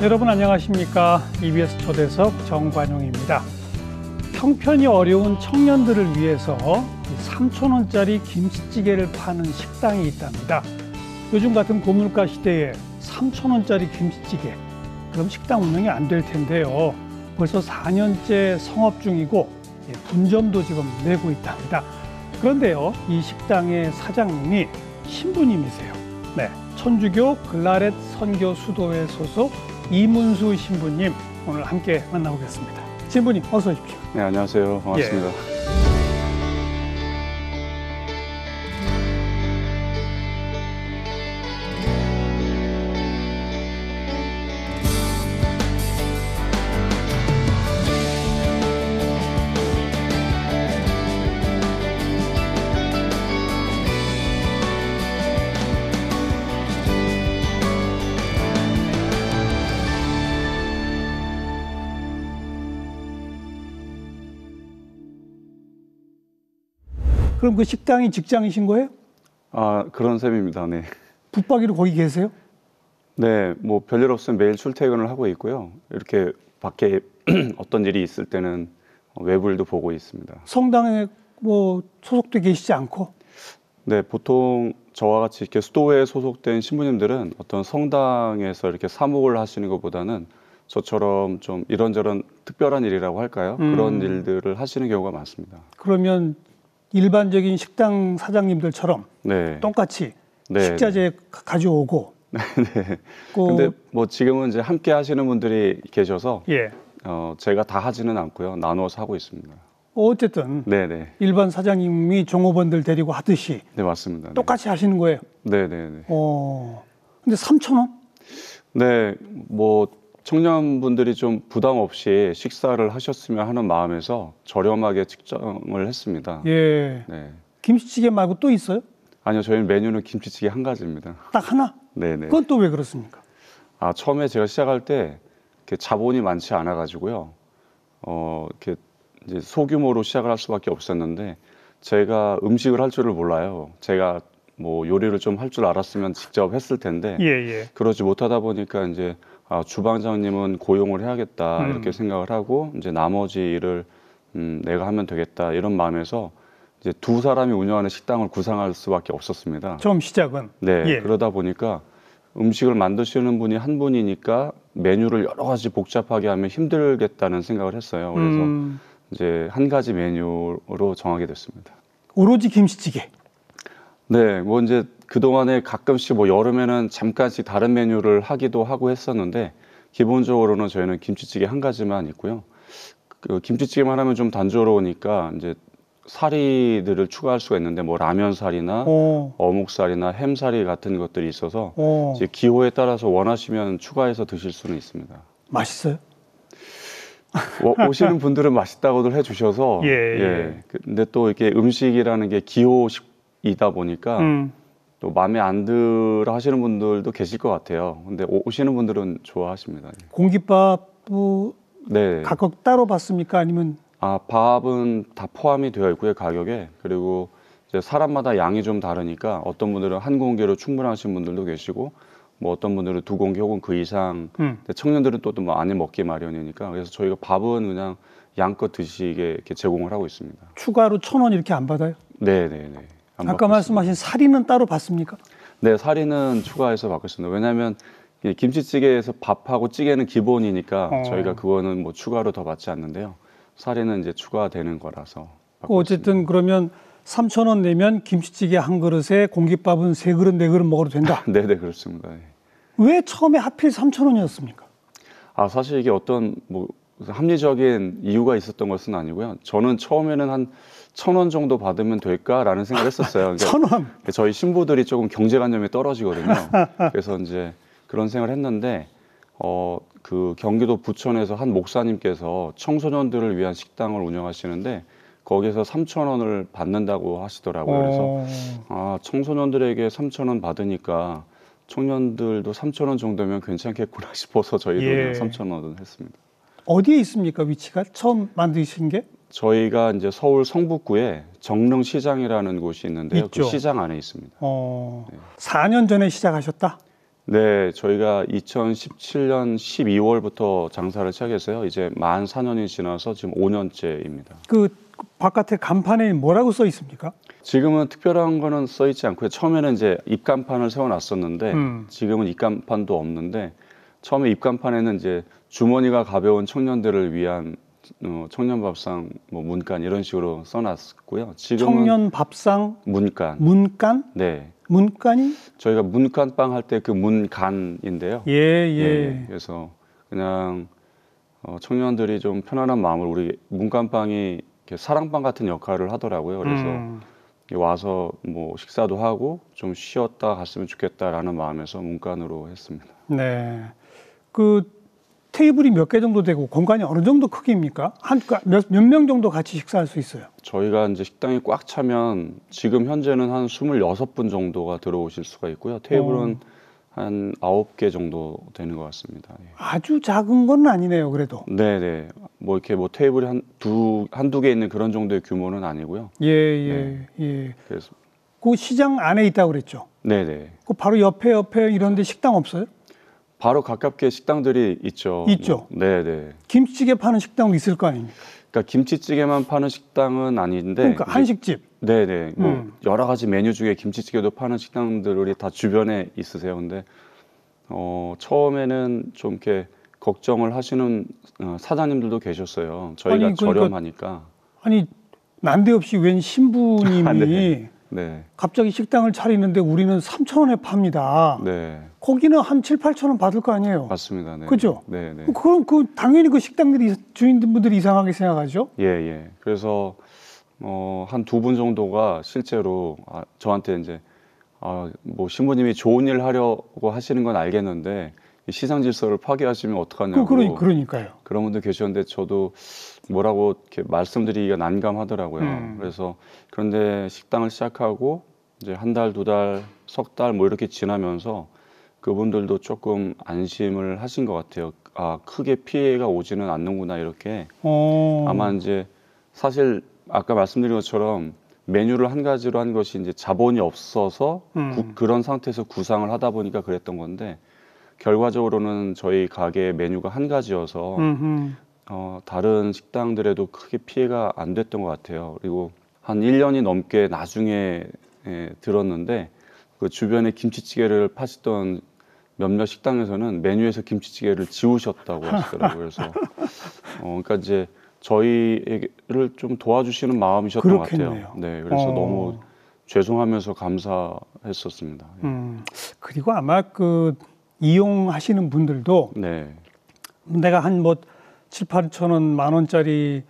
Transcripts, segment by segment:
여러분 안녕하십니까? EBS 초대석 정관용입니다. 형편이 어려운 청년들을 위해서 3,000원짜리 김치찌개를 파는 식당이 있답니다. 요즘 같은 고물가 시대에 3,000원짜리 김치찌개, 그럼 식당 운영이 안 될 텐데요. 벌써 4년째 성업 중이고 분점도 지금 내고 있답니다. 그런데요, 이 식당의 사장님이 신부님이세요. 네, 천주교 글라렛 선교 수도회 소속 이문수 신부님, 오늘 함께 만나보겠습니다. 신부님, 어서 오십시오. 네, 안녕하세요. 반갑습니다. 그럼 그 식당이 직장이신 거예요? 아, 그런 셈입니다. 네. 붙박이로 거기 계세요? 네, 뭐 별일 없으면 매일 출퇴근을 하고 있고요. 이렇게 밖에 어떤 일이 있을 때는 외부일도 보고 있습니다. 성당에 뭐 소속돼 계시지 않고? 네, 보통 저와 같이 이렇게 수도회에 소속된 신부님들은 어떤 성당에서 이렇게 사목을 하시는 것보다는 저처럼 좀 이런저런 특별한 일이라고 할까요? 그런 일들을 하시는 경우가 많습니다. 그러면 일반적인 식당 사장님들처럼 네. 똑같이 네. 식자재 가져오고. 네. 근데 뭐 지금은 이제 함께 하시는 분들이 계셔서 예. 제가 다 하지는 않고요. 나누어서 하고 있습니다. 어쨌든 네네. 일반 사장님이 종업원들 데리고 하듯이 네, 맞습니다. 똑같이 하시는 거예요. 네네네. 근데 3,000원? 네, 뭐 청년분들이 좀 부담 없이 식사를 하셨으면 하는 마음에서 저렴하게 측정을 했습니다. 예. 네. 김치찌개 말고 또 있어요? 아니요, 저희는 메뉴는 김치찌개 한 가지입니다. 딱 하나? 네네. 그건 또 왜 그렇습니까? 아, 처음에 제가 시작할 때 이렇게 자본이 많지 않아 가지고요. 이렇게 이제 소규모로 시작을 할 수밖에 없었는데 제가 음식을 할 줄을 몰라요. 제가 뭐 요리를 좀 할 줄 알았으면 직접 했을 텐데 예. 그러지 못하다 보니까 이제 주방장님은 고용을 해야겠다 이렇게 생각을 하고 이제 나머지 일을 내가 하면 되겠다 이런 마음에서 이제 두 사람이 운영하는 식당을 구상할 수밖에 없었습니다. 처음 시작은. 네, 예. 그러다 보니까 음식을 만드시는 분이 한 분이니까 메뉴를 여러 가지 복잡하게 하면 힘들겠다는 생각을 했어요. 그래서 이제 한 가지 메뉴로 정하게 됐습니다. 오로지 김치찌개. 네, 뭐 이제 그동안에 가끔씩 뭐 여름에는 잠깐씩 다른 메뉴를 하기도 하고 했었는데 기본적으로는 저희는 김치찌개 한 가지만 있고요. 그 김치찌개만 하면 좀 단조로우니까 이제 사리들을 추가할 수가 있는데 뭐 라면사리나 어묵사리나 햄사리 같은 것들이 있어서 이제 기호에 따라서 원하시면 추가해서 드실 수는 있습니다. 맛있어요? 오시는 분들은 맛있다고들 해주셔서 예. 근데 또 이렇게 음식이라는 게 기호이다 보니까 또 마음에 안 들어 하시는 분들도 계실 것 같아요. 근데 오시는 분들은 좋아하십니다. 공깃밥 네. 각각 따로 받습니까? 아니면? 밥은 다 포함이 되어 있고요, 가격에. 그리고 이제 사람마다 양이 좀 다르니까 어떤 분들은 한 공기로 충분하신 분들도 계시고 뭐 어떤 분들은 두 공기 혹은 그 이상. 근데 청년들은 또 많이 먹기 마련이니까 그래서 저희가 밥은 그냥 양껏 드시게 이렇게 제공을 하고 있습니다. 추가로 1,000원 이렇게 안 받아요? 네네네. 아까 말씀하신 사리는 따로 받습니까? 네, 사리는 추가해서 받고 있습니다. 왜냐하면 김치찌개에서 밥하고 찌개는 기본이니까 저희가 그거는 뭐 추가로 더 받지 않는데요. 사리는 이제 추가되는 거라서. 어쨌든 있습니다. 그러면 3,000원 내면 김치찌개 한 그릇에 공깃밥은 3그릇, 4그릇 먹어도 된다? 네네, 그렇습니다. 왜 처음에 하필 3,000원이었습니까? 사실 이게 어떤 뭐 합리적인 이유가 있었던 것은 아니고요. 저는 처음에는 한 1,000원 정도 받으면 될까라는 생각을 했었어요. 1,000원? 저희 신부들이 조금 경제관념이 떨어지거든요. 그래서 이제 그런 생각을 했는데 그 경기도 부천에서 한 목사님께서 청소년들을 위한 식당을 운영하시는데 거기에서 3,000원을 받는다고 하시더라고요. 그래서 청소년들에게 3,000원 받으니까 청년들도 3,000원 정도면 괜찮겠구나 싶어서 저희도 그냥 3,000원을 했습니다. 어디에 있습니까, 위치가? 처음 만드신 게? 저희가 이제 서울 성북구에 정릉시장이라는 곳이 있는데요. 있죠. 그 시장 안에 있습니다. 네. 4년 전에 시작하셨다? 네, 저희가 2017년 12월부터 장사를 시작했어요. 이제 만 4년이 지나서 지금 5년째입니다. 그 바깥에 간판에 뭐라고 써 있습니까? 지금은 특별한 거는 써 있지 않고요. 처음에는 이제 입간판을 세워놨었는데 지금은 입간판도 없는데 처음에 입간판에는 이제 주머니가 가벼운 청년들을 위한 청년밥상 뭐 문간 이런 식으로 써놨고요. 지금은 청년 밥상 문간. 문간? 네. 문간이? 저희가 문간빵 할 때 그 문간인데요. 예, 예. 그래서 그냥 청년들이 좀 편안한 마음을 우리 문간빵이 이렇게 사랑방 같은 역할을 하더라고요. 그래서 와서 뭐 식사도 하고 좀 쉬었다 갔으면 좋겠다라는 마음에서 문간으로 했습니다. 네. 그 테이블이 몇 개 정도 되고 공간이 어느 정도 크기입니까? 몇 명 정도 같이 식사할 수 있어요? 저희가 이제 식당이 꽉 차면 지금 현재는 한 26분 정도가 들어오실 수가 있고요. 테이블은 한 9개 정도 되는 것 같습니다. 예. 아주 작은 건 아니네요, 그래도. 네네. 뭐 이렇게 뭐 테이블이 한두 개 있는 그런 정도의 규모는 아니고요. 예, 예, 예. 그래서 그 시장 안에 있다고 그랬죠? 네네. 그 바로 옆에 이런 데 식당 없어요? 바로 가깝게 식당들이 있죠. 있죠? 네네. 김치찌개 파는 식당도 있을 거 아닙니까? 그러니까 김치찌개만 파는 식당은 아닌데. 그러니까 한식집. 네네. 뭐 여러 가지 메뉴 중에 김치찌개도 파는 식당들이 다 주변에 있으세요. 근데 처음에는 좀 이렇게 걱정을 하시는 사장님들도 계셨어요. 저희가 아니, 그러니까 저렴하니까. 아니 난데없이 웬 신부님이 네. 갑자기 식당을 차리는데 우리는 3,000원에 팝니다. 네. 거기는 한 7, 8,000원 받을 거 아니에요? 맞습니다. 네. 그죠? 네네. 그럼 당연히 그 식당들이 주인분들이 이상하게 생각하죠? 예. 그래서 한 두 분 정도가 실제로 저한테 이제 뭐 신부님이 좋은 일 하려고 하시는 건 알겠는데 이 시장 질서를 파괴하시면 어떡하냐고 그러니까요. 그런 분들 계셨는데 저도 뭐라고 이렇게 말씀드리기가 난감하더라고요. 그래서 그런데 식당을 시작하고 이제 한 달, 두 달, 석 달 뭐 이렇게 지나면서 그분들도 조금 안심을 하신 것 같아요. 크게 피해가 오지는 않는구나 이렇게. 아마 이제 사실 아까 말씀드린 것처럼 메뉴를 한 가지로 한 것이 이제 자본이 없어서 그런 상태에서 구상을 하다 보니까 그랬던 건데 결과적으로는 저희 가게 메뉴가 한 가지여서 다른 식당들에도 크게 피해가 안 됐던 것 같아요. 그리고 한 1년이 넘게 나중에 들었는데 그 주변에 김치찌개를 파시던 몇몇 식당에서는 메뉴에서 김치찌개를 지우셨다고 하시더라고요. 그래서 그러니까 이제 저희를 좀 도와주시는 마음이셨던 것 같아요. 네, 그래서 너무 죄송하면서 감사했었습니다. 그리고 아마 그 이용하시는 분들도 네. 내가 한 뭐 7, 8천 원, 만 원짜리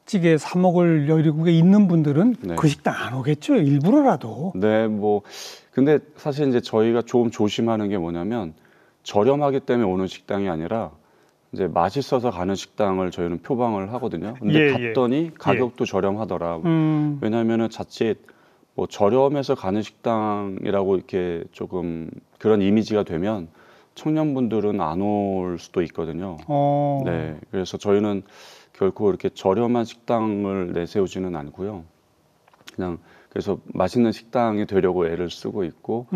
찌개 사 먹을 여유가 있는 분들은 네. 그 식당 안 오겠죠, 일부러라도. 네, 뭐 근데 사실 이제 저희가 조금 조심하는 게 뭐냐면 저렴하기 때문에 오는 식당이 아니라 이제 맛있어서 가는 식당을 저희는 표방을 하거든요. 근데 갔더니 가격도 저렴하더라. 왜냐하면은 자칫 뭐 저렴해서 가는 식당이라고 이렇게 조금 그런 이미지가 되면 청년분들은 안 올 수도 있거든요. 네, 그래서 저희는 결코 이렇게 저렴한 식당을 내세우지는 않고요. 그냥 그래서 맛있는 식당이 되려고 애를 쓰고 있고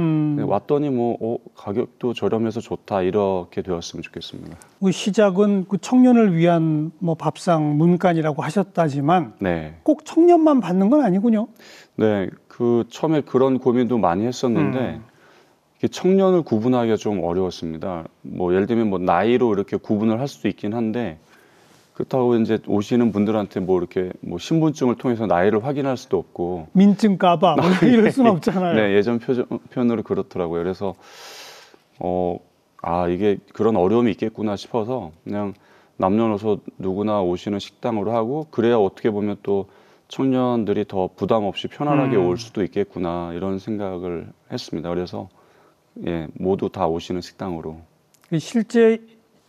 왔더니 뭐 가격도 저렴해서 좋다 이렇게 되었으면 좋겠습니다. 그 시작은 그 청년을 위한 뭐 밥상 문간이라고 하셨다지만 네. 꼭 청년만 받는 건 아니군요. 네, 그 처음에 그런 고민도 많이 했었는데 청년을 구분하기가 좀 어려웠습니다. 뭐 예를 들면 뭐 나이로 이렇게 구분을 할 수도 있긴 한데 그렇다고 이제 오시는 분들한테 뭐 이렇게 뭐 신분증을 통해서 나이를 확인할 수도 없고 민증 까봐 뭐 이럴 수는 없잖아요. 네, 예전 표현으로 그렇더라고요. 그래서 이게 그런 어려움이 있겠구나 싶어서 그냥 남녀노소 누구나 오시는 식당으로 하고 그래야 어떻게 보면 또 청년들이 더 부담 없이 편안하게 올 수도 있겠구나 이런 생각을 했습니다. 그래서 모두 다 오시는 식당으로. 실제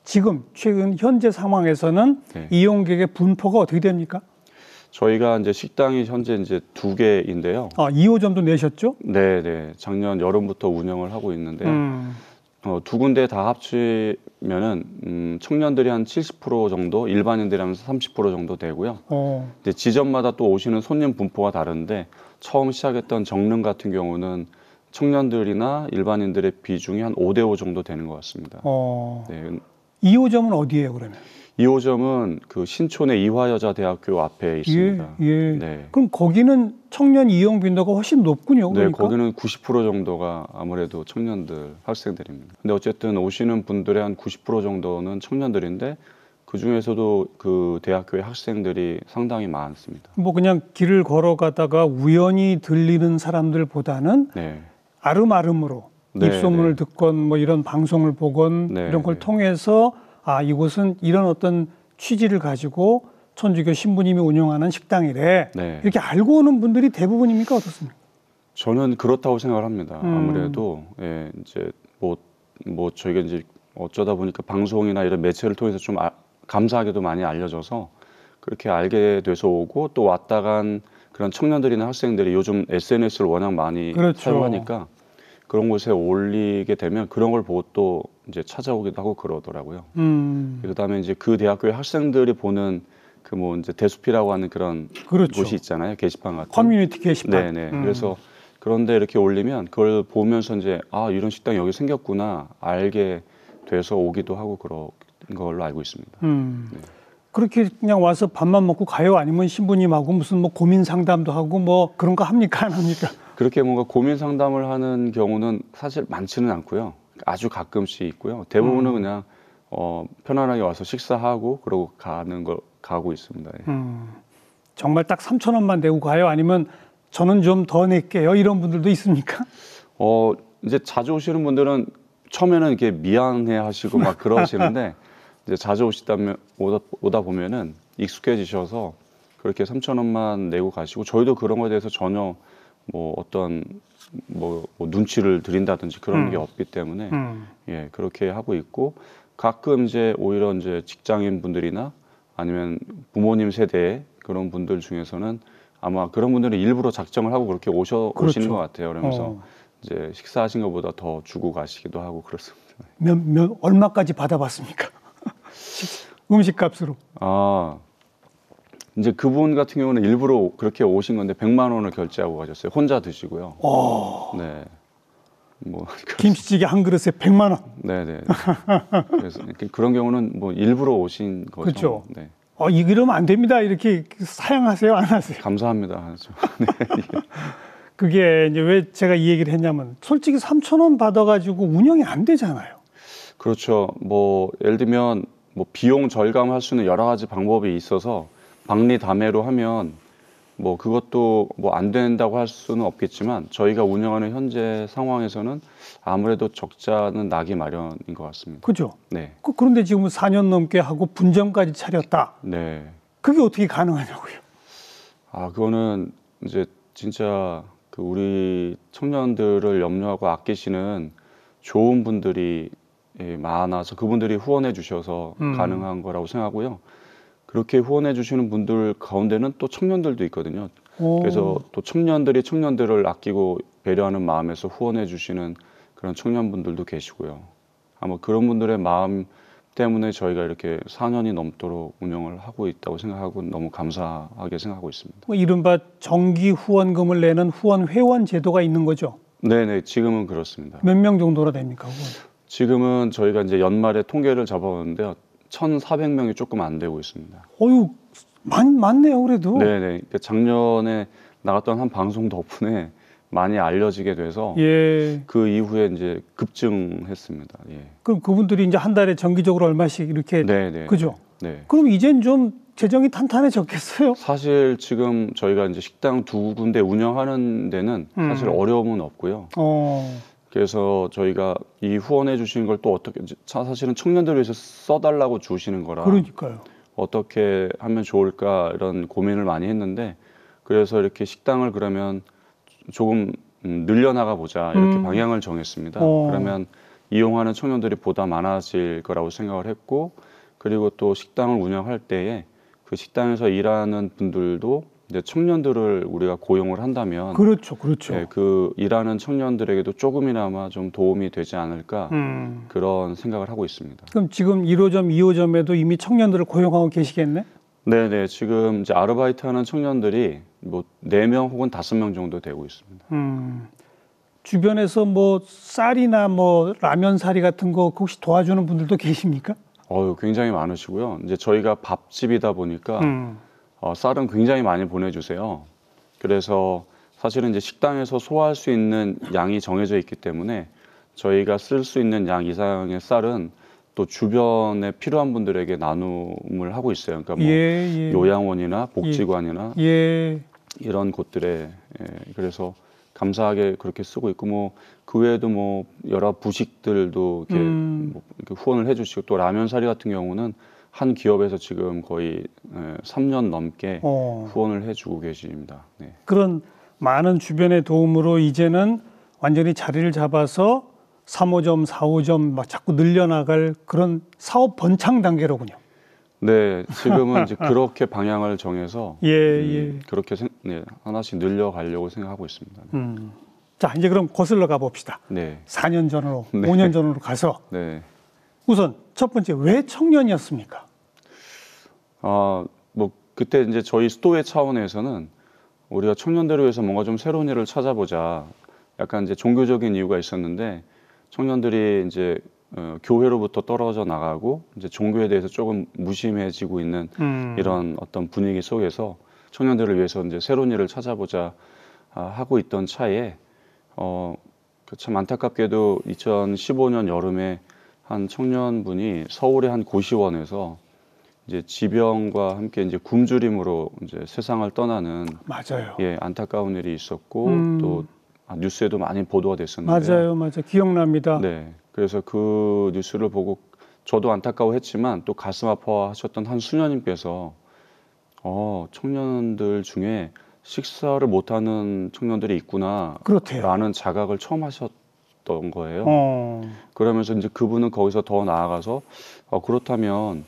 지금 최근 현재 상황에서는 이용객의 분포가 어떻게 됩니까? 저희가 이제 식당이 현재 이제 2개인데요. 2호점도 내셨죠? 네. 작년 여름부터 운영을 하고 있는데요. 두 군데 다 합치면은 청년들이 한 70% 정도, 일반인들이 하면서 30% 정도 되고요. 근데 지점마다 또 오시는 손님 분포가 다른데 처음 시작했던 정릉 같은 경우는 청년들이나 일반인들의 비중이 한 5대5 정도 되는 것 같습니다. 네. 2호점은 어디예요, 그러면? 2호점은 그 신촌의 이화여자대학교 앞에 있습니다. 예, 예. 네. 그럼 거기는 청년 이용 빈도가 훨씬 높군요. 네, 그러니까? 거기는 90% 정도가 아무래도 청년들, 학생들입니다. 근데 어쨌든 오시는 분들의 한 90% 정도는 청년들인데 그 중에서도 그 대학교의 학생들이 상당히 많습니다. 뭐 그냥 길을 걸어가다가 우연히 들리는 사람들보다는 네. 아름아름으로 네, 입소문을 네. 듣건 뭐 이런 방송을 보건 네, 이런 걸 네. 통해서 아, 이곳은 이런 어떤 취지를 가지고 천주교 신부님이 운영하는 식당이래. 네. 이렇게 알고 오는 분들이 대부분입니까? 어떻습니까? 저는 그렇다고 생각을 합니다. 음. 아무래도 예, 이제 뭐 저희가 이제 어쩌다 보니까 방송이나 이런 매체를 통해서 좀 감사하게도 많이 알려져서 그렇게 알게 돼서 오고 또 왔다 간 그런 청년들이나 학생들이 요즘 SNS를 워낙 많이 그렇죠. 사용하니까 그런 곳에 올리게 되면 그런 걸 보고 또 이제 찾아오기도 하고 그러더라고요. 그다음에 이제 그 대학교의 학생들이 보는 그 뭐 이제 대수피라고 하는 그런 그렇죠. 곳이 있잖아요. 게시판 같은. 커뮤니티 게시판. 네네. 그래서 그런데 이렇게 올리면 그걸 보면서 이제 아, 이런 식당이 여기 생겼구나 알게 돼서 오기도 하고 그런 걸로 알고 있습니다. 네. 그렇게 그냥 와서 밥만 먹고 가요? 아니면 신부님하고 무슨 뭐 고민 상담도 하고 뭐 그런 거 합니까? 안 합니까? 그렇게 뭔가 고민 상담을 하는 경우는 사실 많지는 않고요. 아주 가끔씩 있고요. 대부분은 그냥 편안하게 와서 식사하고 그러고 가고 있습니다. 예. 정말 딱 3,000원만 내고 가요? 아니면 저는 좀 더 낼게요? 이런 분들도 있습니까? 이제 자주 오시는 분들은 처음에는 이렇게 미안해 하시고 막 그러시는데 이제 자주 오다 보면은 익숙해지셔서 그렇게 3,000원만 내고 가시고 저희도 그런 거에 대해서 전혀 뭐 어떤 뭐 눈치를 드린다든지 그런 게 없기 때문에 예, 그렇게 하고 있고 가끔 이제 오히려 이제 직장인 분들이나 아니면 부모님 세대의 그런 분들 중에서는 아마 그런 분들은 일부러 작정을 하고 그렇게 오시는 그렇죠. 것 같아요. 그러면서 이제 식사하신 것보다 더 주고 가시기도 하고 그렇습니다. 얼마까지 받아봤습니까? 음식값으로. 이제 그분 같은 경우는 일부러 그렇게 오신 건데 100만 원을 결제하고 가셨어요. 혼자 드시고요. 네. 뭐 김치찌개 한 그릇에 100만 원. 네네. 그래서 그런 경우는 뭐 일부러 오신 거죠. 그렇죠. 네. 이러면 안 됩니다. 이렇게 사양하세요? 안 하세요? 감사합니다. 네. 그게 이제 왜 제가 이 얘기를 했냐면 솔직히 3,000원 받아가지고 운영이 안 되잖아요. 그렇죠. 뭐 예를 들면 뭐 비용 절감할 수 있는 여러 가지 방법이 있어서 박리다매로 하면 뭐 그것도 뭐 안 된다고 할 수는 없겠지만 저희가 운영하는 현재 상황에서는 아무래도 적자는 나기 마련인 것 같습니다. 그죠? 네. 그런데 지금 4년 넘게 하고 분점까지 차렸다. 네. 그게 어떻게 가능하냐고요? 그거는 이제 진짜 그 우리 청년들을 염려하고 아끼시는 좋은 분들이 많아서 그분들이 후원해 주셔서 가능한 거라고 생각하고요. 그렇게 후원해 주시는 분들 가운데는 또 청년들도 있거든요. 그래서 또 청년들이 청년들을 아끼고 배려하는 마음에서 후원해 주시는 그런 청년분들도 계시고요. 아마 그런 분들의 마음 때문에 저희가 이렇게 4년이 넘도록 운영을 하고 있다고 생각하고 너무 감사하게 생각하고 있습니다. 뭐 이른바 정기 후원금을 내는 후원 회원 제도가 있는 거죠? 네네, 지금은 그렇습니다. 몇 명 정도나 됩니까? 지금은 저희가 이제 연말에 통계를 잡아봤는데요. 1,400명이 조금 안 되고 있습니다. 많네요, 그래도. 네네. 그러니까 작년에 나갔던 한 방송 덕분에 많이 알려지게 돼서 예. 그 이후에 이제 급증했습니다. 예. 그럼 그분들이 이제 한 달에 정기적으로 얼마씩 이렇게 네네. 그죠? 네. 그럼 이젠 좀 재정이 탄탄해졌겠어요? 사실 지금 저희가 이제 식당 2군데 운영하는 데는 사실 어려움은 없고요. 그래서 저희가 이 후원해 주시는 걸 또 어떻게 사실은 청년들을 위해서 써달라고 주시는 거라 그러니까요. 어떻게 하면 좋을까 이런 고민을 많이 했는데 그래서 이렇게 식당을 그러면 조금 늘려나가 보자 이렇게 방향을 정했습니다. 그러면 이용하는 청년들이 보다 많아질 거라고 생각을 했고 그리고 또 식당을 운영할 때에 그 식당에서 일하는 분들도 이제 청년들을 우리가 고용을 한다면 그렇죠, 그렇죠. 네, 그 일하는 청년들에게도 조금이나마 좀 도움이 되지 않을까 그런 생각을 하고 있습니다. 그럼 지금 1호점, 2호점에도 이미 청년들을 고용하고 계시겠네? 네네, 지금 이제 아르바이트하는 청년들이 뭐 4명 혹은 5명 정도 되고 있습니다. 주변에서 뭐 쌀이나 뭐 라면 사리 같은 거 혹시 도와주는 분들도 계십니까? 굉장히 많으시고요. 이제 저희가 밥집이다 보니까 쌀은 굉장히 많이 보내주세요. 그래서 사실은 이제 식당에서 소화할 수 있는 양이 정해져 있기 때문에 저희가 쓸 수 있는 양 이상의 쌀은 또 주변에 필요한 분들에게 나눔을 하고 있어요. 그러니까 뭐 예. 요양원이나 복지관이나 예. 이런 곳들에 그래서 감사하게 그렇게 쓰고 있고 뭐 그 외에도 뭐 여러 부식들도 이렇게, 뭐 이렇게 후원을 해주시고 또 라면 사리 같은 경우는 한 기업에서 지금 거의 3년 넘게 후원을 해주고 계십니다. 네. 그런 많은 주변의 도움으로 이제는 완전히 자리를 잡아서 3호점, 4호점 막 자꾸 늘려나갈 그런 사업 번창 단계로군요. 네, 지금은 이제 그렇게 방향을 정해서 그렇게 하나씩 늘려가려고 생각하고 있습니다. 자, 이제 그럼 거슬러 가봅시다. 네. 4년 전으로, 5년 전으로 가서 네. 우선 첫 번째 왜 청년이었습니까? 뭐 그때 이제 저희 스토의 차원에서는 우리가 청년들을 위해서 뭔가 좀 새로운 일을 찾아보자. 약간 이제 종교적인 이유가 있었는데 청년들이 이제 교회로부터 떨어져 나가고 이제 종교에 대해서 조금 무심해지고 있는 이런 어떤 분위기 속에서 청년들을 위해서 이제 새로운 일을 찾아보자 하고 있던 차에 참 안타깝게도 2015년 여름에 한 청년분이 서울의 한 고시원에서 이제 지병과 함께 이제 굶주림으로 이제 세상을 떠나는 맞아요. 안타까운 일이 있었고 또 뉴스에도 많이 보도가 됐었는데요. 맞아요. 기억납니다. 네, 그래서 그 뉴스를 보고 저도 안타까워했지만 또 가슴 아파하셨던 한 수녀님께서 청년들 중에 식사를 못하는 청년들이 있구나 라는 자각을 처음 하셨던 거예요. 그러면서 이제 그분은 거기서 더 나아가서 그렇다면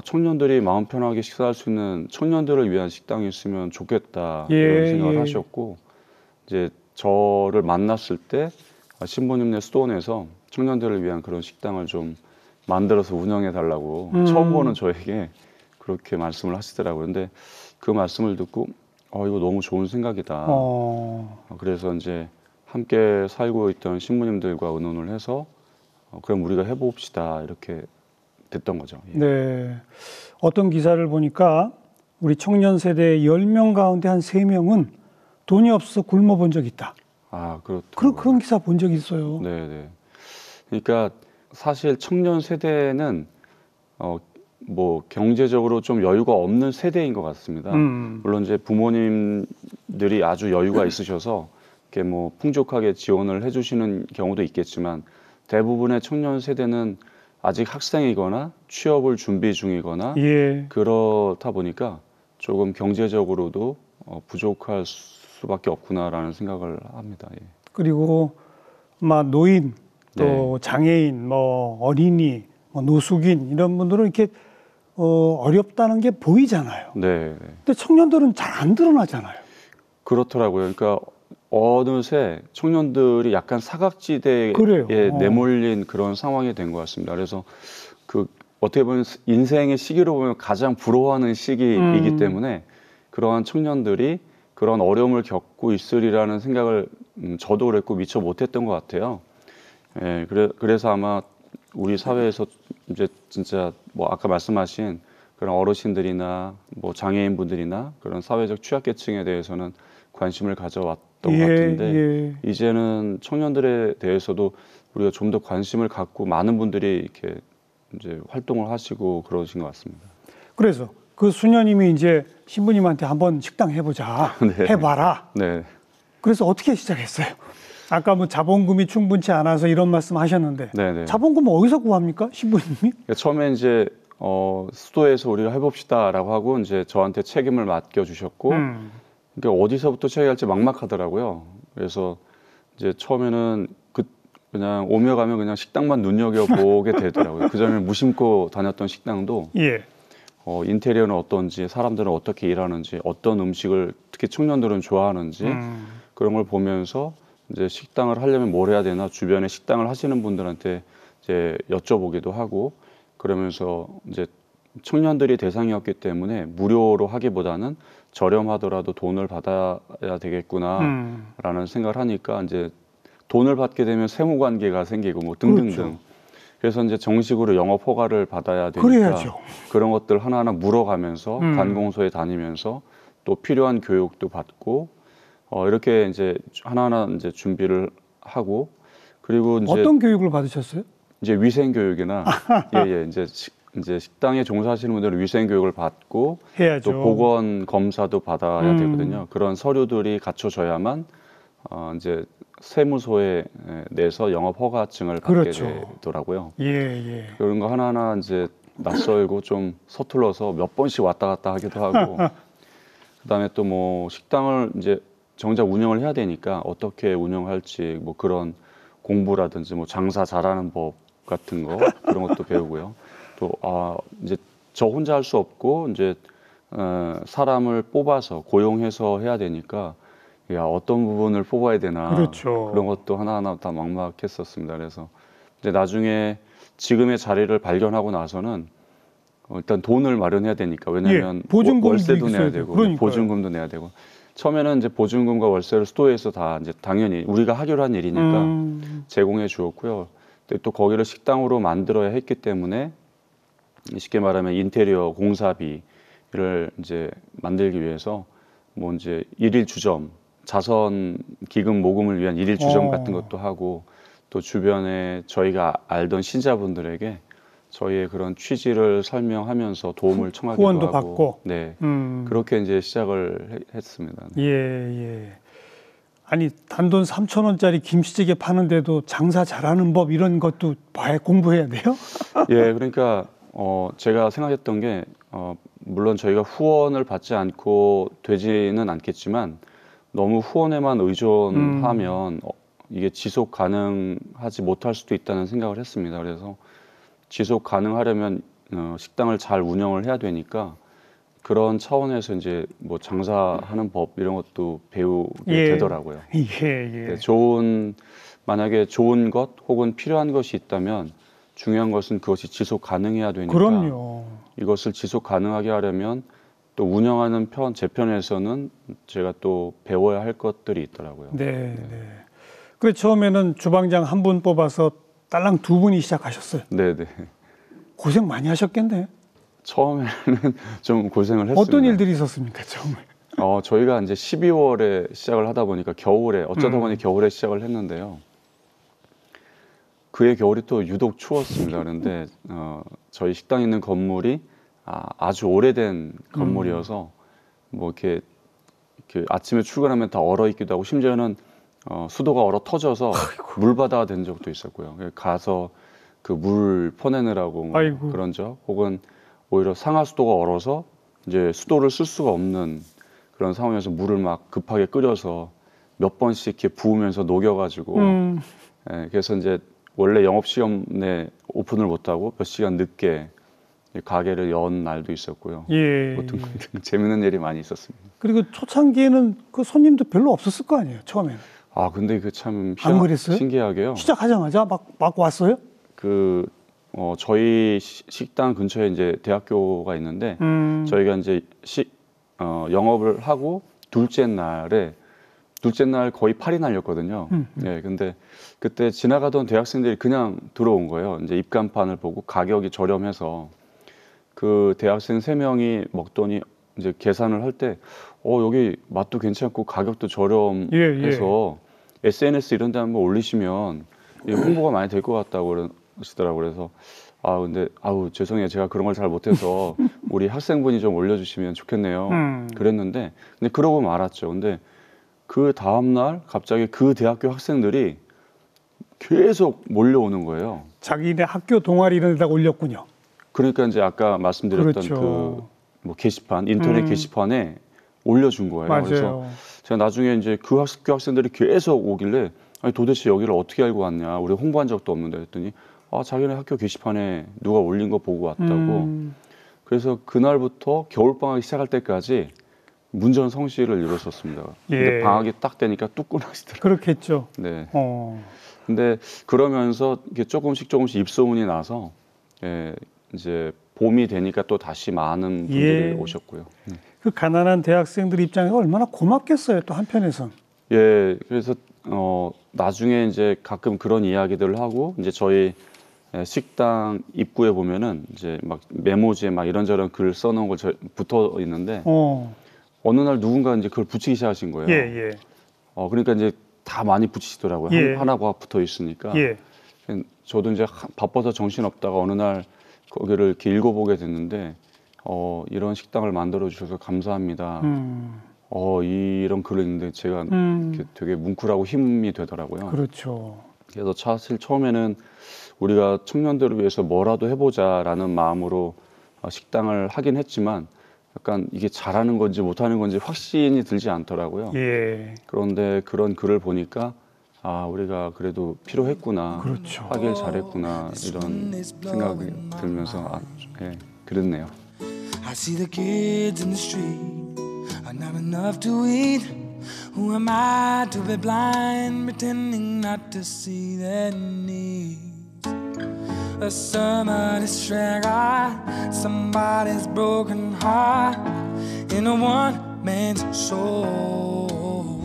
청년들이 마음 편하게 식사할 수 있는 청년들을 위한 식당이 있으면 좋겠다 이런 생각을 하셨고 이제 저를 만났을 때 신부님네 수도원에서 청년들을 위한 그런 식당을 좀 만들어서 운영해 달라고 처음 보는 저에게 그렇게 말씀을 하시더라고요. 근데 그 말씀을 듣고 이거 너무 좋은 생각이다. 그래서 이제 함께 살고 있던 신부님들과 의논을 해서 그럼 우리가 해봅시다 이렇게 됐던 거죠. 네. 어떤 기사를 보니까 우리 청년 세대 10명 가운데 한 3명은 돈이 없어 굶어 본 적이 있다. 그렇죠. 그런 기사 본 적이 있어요. 네. 그러니까 사실 청년 세대는 뭐 경제적으로 좀 여유가 없는 세대인 것 같습니다. 물론 이제 부모님들이 아주 여유가 있으셔서 이렇게 뭐 풍족하게 지원을 해주시는 경우도 있겠지만 대부분의 청년 세대는 아직 학생이거나 취업을 준비 중이거나 그렇다 보니까 조금 경제적으로도 부족할 수밖에 없구나라는 생각을 합니다. 그리고 막 노인, 또 장애인, 뭐 어린이, 뭐 노숙인 이런 분들은 이렇게 어렵다는 게 보이잖아요. 네. 근데 청년들은 잘 안 드러나잖아요. 그렇더라고요. 그러니까 어느새 청년들이 약간 사각지대에 내몰린 그런 상황이 된 것 같습니다. 그래서 그 어떻게 보면 인생의 시기로 보면 가장 부러워하는 시기이기 때문에 그러한 청년들이 그런 어려움을 겪고 있으리라는 생각을 저도 그랬고 미처 못했던 것 같아요. 그래서 아마 우리 사회에서 이제 진짜 뭐 아까 말씀하신 그런 어르신들이나 뭐 장애인분들이나 그런 사회적 취약계층에 대해서는 관심을 가져왔던 것 같은데 이제는 청년들에 대해서도 우리가 좀 더 관심을 갖고 많은 분들이 이렇게 이제 활동을 하시고 그러신 것 같습니다. 그래서 그 수녀님이 이제 신부님한테 한번 식당 해보자, 해봐라. 네. 그래서 어떻게 시작했어요? 아까 뭐 자본금이 충분치 않아서 이런 말씀 하셨는데 자본금은 어디서 구합니까? 신부님이? 처음에 이제 수도에서 우리가 해봅시다라고 하고 이제 저한테 책임을 맡겨주셨고 그러니까 어디서부터 시작할지 막막하더라고요. 그래서 이제 처음에는 그냥 오며 가며 그냥 식당만 눈여겨보게 되더라고요. 그 전에 무심코 다녔던 식당도 인테리어는 어떤지, 사람들은 어떻게 일하는지, 어떤 음식을 특히 청년들은 좋아하는지 그런 걸 보면서 이제 식당을 하려면 뭘 해야 되나 주변에 식당을 하시는 분들한테 이제 여쭤보기도 하고 그러면서 이제 청년들이 대상이었기 때문에 무료로 하기보다는 저렴하더라도 돈을 받아야 되겠구나라는 생각을 하니까 이제 돈을 받게 되면 세무 관계가 생기고 뭐 등등등. 그렇죠. 그래서 이제 정식으로 영업 허가를 받아야 되니까 그래야죠. 그런 것들 하나하나 물어가면서 관공서에 다니면서 또 필요한 교육도 받고 이렇게 이제 하나하나 이제 준비를 하고 그리고 이제 어떤 교육을 받으셨어요? 이제 위생 교육이나 예, 이제 식당에 종사하시는 분들은 위생 교육을 받고 해야죠. 또 보건 검사도 받아야 되거든요. 그런 서류들이 갖춰져야만 이제 세무소에 내서 영업 허가증을 받게 그렇죠. 되더라고요. 예, 예. 그런 거 하나하나 이제 낯설고 좀 서툴러서 몇 번씩 왔다 갔다 하기도 하고 그다음에 또 뭐 식당을 이제 정작 운영을 해야 되니까 어떻게 운영할지 뭐 그런 공부라든지 뭐 장사 잘하는 법 같은 거 그런 것도 배우고요. 또 이제 저 혼자 할 수 없고 이제 사람을 뽑아서 고용해서 해야 되니까 야 어떤 부분을 뽑아야 되나 그렇죠. 그런 것도 하나하나 다 막막했었습니다. 그래서 이제 나중에 지금의 자리를 발견하고 나서는 일단 돈을 마련해야 되니까 왜냐하면 예, 보증금도 월세도 있어야 내야 되고, 되고 그러니까요. 보증금도 내야 되고 처음에는 이제 보증금과 월세를 수도에서 다 이제 당연히 우리가 하기로 한 일이니까 제공해 주었고요. 근데 또 거기를 식당으로 만들어야 했기 때문에 쉽게 말하면 인테리어 공사비를 이제 만들기 위해서 뭐 이제 일일 주점 자선 기금 모금을 위한 일일 주점 같은 것도 하고 또 주변에 저희가 알던 신자분들에게 저희의 그런 취지를 설명하면서 도움을 청하기도 후원도 하고 받고. 네 그렇게 이제 시작을 했습니다. 예, 예. 아니 단돈 3,000원짜리 김치찌개 파는데도 장사 잘하는 법 이런 것도 공부해야 돼요? 예, 그러니까 제가 생각했던 게 물론 저희가 후원을 받지 않고 되지는 않겠지만 너무 후원에만 의존하면 이게 지속 가능하지 못할 수도 있다는 생각을 했습니다. 그래서 지속 가능하려면 식당을 잘 운영을 해야 되니까 그런 차원에서 이제 뭐 장사하는 법 이런 것도 배우게 되더라고요. 예, 예. 네, 만약에 좋은 것 혹은 필요한 것이 있다면 중요한 것은 그것이 지속 가능해야 되니까 그럼요. 이것을 지속 가능하게 하려면 또 운영하는 제 편에서는 제가 또 배워야 할 것들이 있더라고요. 네, 네. 그래 처음에는 주방장 한 분 뽑아서 딸랑 두 분이 시작하셨어요. 네, 네. 고생 많이 하셨겠네. 처음에는 좀 고생을 했습니다. 어떤 일들이 있었습니까, 처음에? 저희가 이제 12월에 시작을 하다 보니까 겨울에 어쩌다 보니 겨울에 시작을 했는데요. 그해 겨울이 또 유독 추웠습니다. 그런데 저희 식당 있는 건물이 아주 오래된 건물이어서 뭐 이렇게 아침에 출근하면 다 얼어 있기도 하고 심지어는 수도가 얼어 터져서 물바다가 된 적도 있었고요. 가서 그 물 퍼내느라고 뭐 그런 적 혹은 오히려 상하수도가 얼어서 이제 수도를 쓸 수가 없는 그런 상황에서 물을 막 급하게 끓여서 몇 번씩 이렇게 부으면서 녹여가지고 예, 그래서 이제 원래 영업시간 내 오픈을 못하고 몇 시간 늦게 가게를 연 날도 있었고요. 예. 뭐 등등 재밌는 일이 많이 있었습니다. 그리고 초창기에는 그 손님도 별로 없었을 거 아니에요, 처음에는. 근데 그 참 안 그랬어요? 신기하게요. 시작하자마자 막 왔어요? 저희 식당 근처에 이제 대학교가 있는데 저희가 이제 영업을 하고 둘째 날 거의 팔이 날렸거든요. 예, 근데 그때 지나가던 대학생들이 그냥 들어온 거예요. 이제 입간판을 보고 가격이 저렴해서 그 대학생 3명이 먹더니 이제 계산을 할 때 여기 맛도 괜찮고 가격도 저렴해서 SNS 이런 데 한번 올리시면 홍보가 많이 될 것 같다고 그러시더라고요. 그래서 근데 죄송해요. 제가 그런 걸 잘 못해서 우리 학생분이 좀 올려주시면 좋겠네요. 그랬는데 근데 그러고 말았죠. 근데 그 다음날 갑자기 그 대학교 학생들이 계속 몰려오는 거예요. 자기네 학교 동아리 이런 데다 올렸군요. 그러니까 이제 아까 말씀드렸던 그렇죠. 뭐 게시판, 인터넷 게시판에 올려준 거예요. 맞아요. 그래서 제가 나중에 이제 그 학교 학생들이 계속 오길래 아니 도대체 여기를 어떻게 알고 왔냐? 우리 홍보한 적도 없는데 했더니 자기네 학교 게시판에 누가 올린 거 보고 왔다고. 그래서 그날부터 겨울방학이 시작할 때까지 문전성시를 이뤘었습니다. 근데 방학이 딱 되니까 뚝 끊어지더라고요. 그렇겠죠. 네. 근데 그러면서 이게 조금씩 입소문이 나서 이제 봄이 되니까 또 다시 많은 분들이 오셨고요. 그 가난한 대학생들 입장에서 얼마나 고맙겠어요. 또 한편에선. 예, 그래서 나중에 이제 가끔 그런 이야기들을 하고 이제 저희 식당 입구에 보면은 이제 막 메모지에 막 이런저런 글 써놓은 걸 붙어 있는데 어느 날 누군가 이제 그걸 붙이기 시작하신 거예요. 예, 예, 그러니까 이제 다 많이 붙이시더라고요. 예. 하나가 붙어 있으니까. 예. 저도 이제 바빠서 정신 없다가 어느 날 거기를 이렇게 읽어보게 됐는데 이런 식당을 만들어 주셔서 감사합니다. 이런 글을 읽는데 제가 이렇게 되게 뭉클하고 힘이 되더라고요. 그렇죠. 그래서 사실 처음에는 우리가 청년들을 위해서 뭐라도 해보자라는 마음으로 식당을 하긴 했지만 약간 이게 잘하는 건지 못하는 건지 확신이 들지 않더라고요. 예. 그런데 그런 글을 보니까 우리가 그래도 필요했구나, 그렇죠. 하길 잘했구나 이런 생각이 들면서 예, 그렇네요. I see the kids in the street are not enough to eat. Who am I to be blind, pretending not to see their needs? Somebody's struggle, somebody's broken heart in a one man's soul.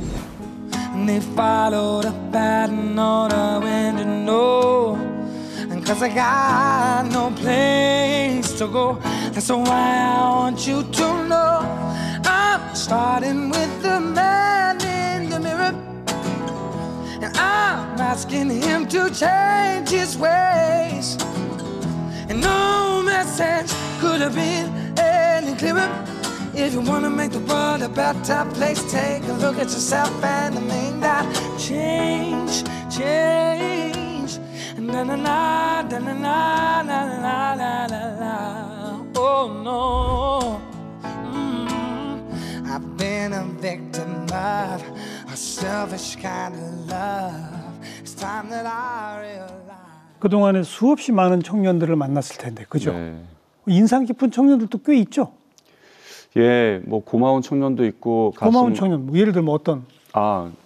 And they follow the pattern on the wind to know. And 'cause I got no place to go, that's why I want you to know I'm starting with the man in the mirror, and I'm asking him to change his ways. And no message could have been any clearer. If you wanna make the world a better place, take a look at yourself and make that change. Na na na na na na na na na na. Oh no. I've been a victim of a selfish kind of love. It's time that I realize. 그동안에 수없이 많은 청년들을 만났을 텐데, 그죠? 네. 인상 깊은 청년들도 꽤 있죠? 예, 뭐 고마운 청년도 있고 고마운 청년, 뭐 예를 들면 어떤?